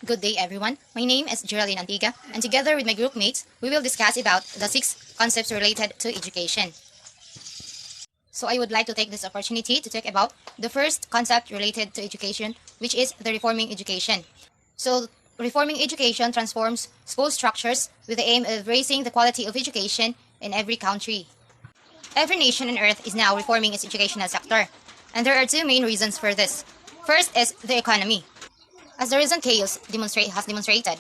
Good day, everyone. My name is Geraldine Antiga, and together with my group mates, we will discuss about the 6 concepts related to education. So I would like to take this opportunity to talk about the first concept related to education, which is the reforming education. So reforming education transforms school structures with the aim of raising the quality of education in every country. Every nation on earth is now reforming its educational sector, and there are two main reasons for this. First is the economy. As the recent chaos has demonstrated,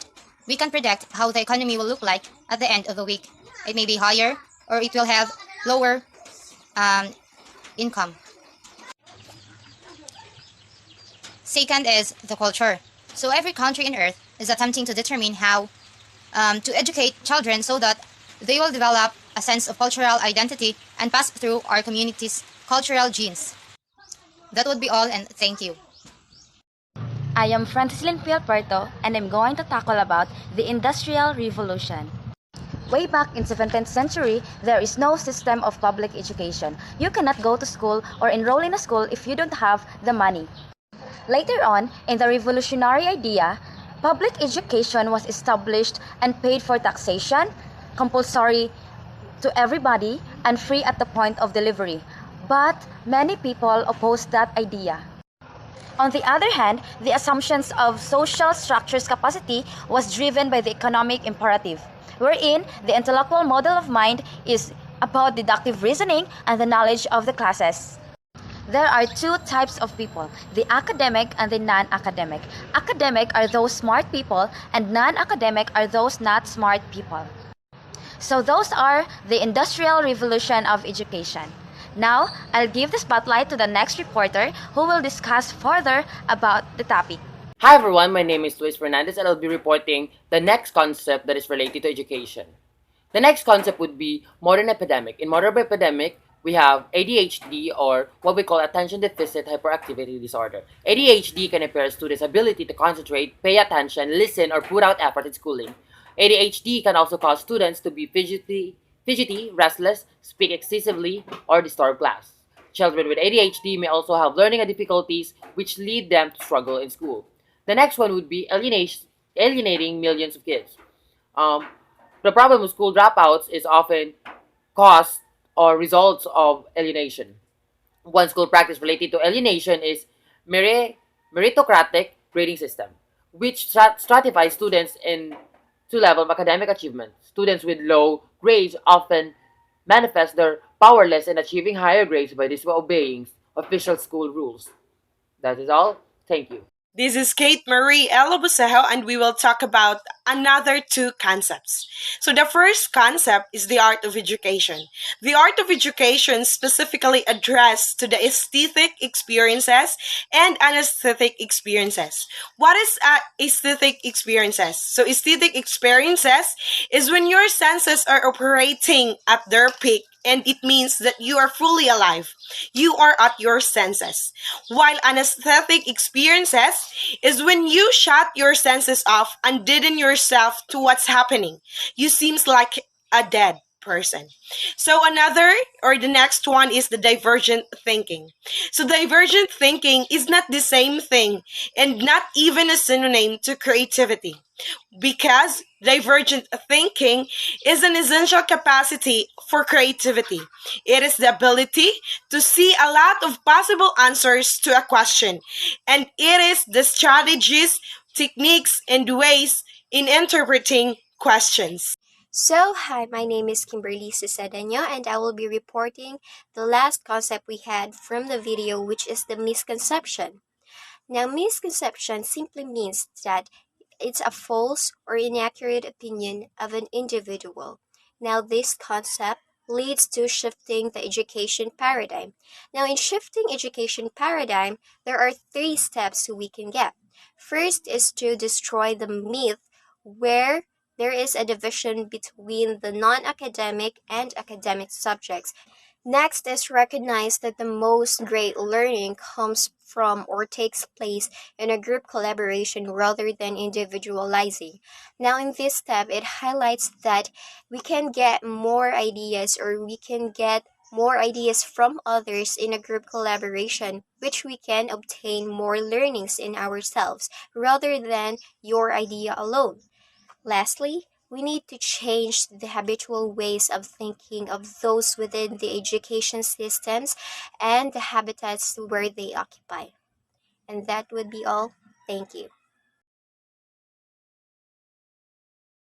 we can predict how the economy will look like at the end of the week. It may be higher or it will have lower um, income. Second is the culture. So every country on earth is attempting to determine how to educate children so that they will develop a sense of cultural identity and pass through our community's cultural genes. That would be all, and thank you. I am Francislin Pialperto, and I'm going to tackle about the Industrial Revolution. Way back in 17th century, there is no system of public education. You cannot go to school or enroll in a school if you don't have the money. Later on, in the revolutionary idea, public education was established and paid for taxation, compulsory to everybody, and free at the point of delivery. But many people opposed that idea. On the other hand, the assumptions of social structures capacity was driven by the economic imperative, wherein the intellectual model of mind is about deductive reasoning and the knowledge of the classes. There are two types of people, the academic and the non-academic. Academic are those smart people, and non-academic are those not smart people. So those are the Industrial Revolution of education. Now, I'll give the spotlight to the next reporter who will discuss further about the topic. Hi everyone, my name is Luis Fernandez and I'll be reporting the next concept that is related to education. The next concept would be modern epidemic. In modern epidemic, we have ADHD, or what we call attention deficit hyperactivity disorder. ADHD can impair students' ability to concentrate, pay attention, listen, or put out effort in schooling. ADHD can also cause students to be fidgety, restless, speak excessively, or disturb class. Children with ADHD may also have learning difficulties, which lead them to struggle in school. The next one would be alienating millions of kids. Um, the problem with school dropouts is often caused or results of alienation. One school practice related to alienation is meritocratic grading system, which stratifies students in two levels of academic achievement. Students with low grades often manifest their powerless in achieving higher grades by disobeying official school rules. That is all. Thank you. This is Kate Marie Elabusejo, and we will talk about another two concepts. So the first concept is the art of education. The art of education specifically addressed to the aesthetic experiences and anesthetic experiences. What is aesthetic experiences? So aesthetic experiences is when your senses are operating at their peak, and it means that you are fully alive. You are at your senses. While anesthetic experiences is when you shut your senses off and deaden yourself to what's happening. You seems like a dead person. So the next one is the divergent thinking. So divergent thinking is not the same thing and not even a synonym to creativity, because divergent thinking is an essential capacity for creativity. It is the ability to see a lot of possible answers to a question, and it is the strategies, techniques, and ways in interpreting questions. So, hi, my name is Kimberly Cisadeno, and I will be reporting the last concept we had from the video, which is the misconception. Now, misconception simply means that it's a false or inaccurate opinion of an individual. Now, this concept leads to shifting the education paradigm. Now, in shifting education paradigm, there are 3 steps we can get. First is to destroy the myth where there is a division between the non-academic and academic subjects. Next is recognize that the most great learning comes from or takes place in a group collaboration rather than individualizing. Now, in this step, it highlights that we can get more ideas or we can get more ideas from others in a group collaboration, which we can obtain more learnings in ourselves rather than your idea alone. Lastly, we need to change the habitual ways of thinking of those within the education systems and the habitats where they occupy. And that would be all. Thank you.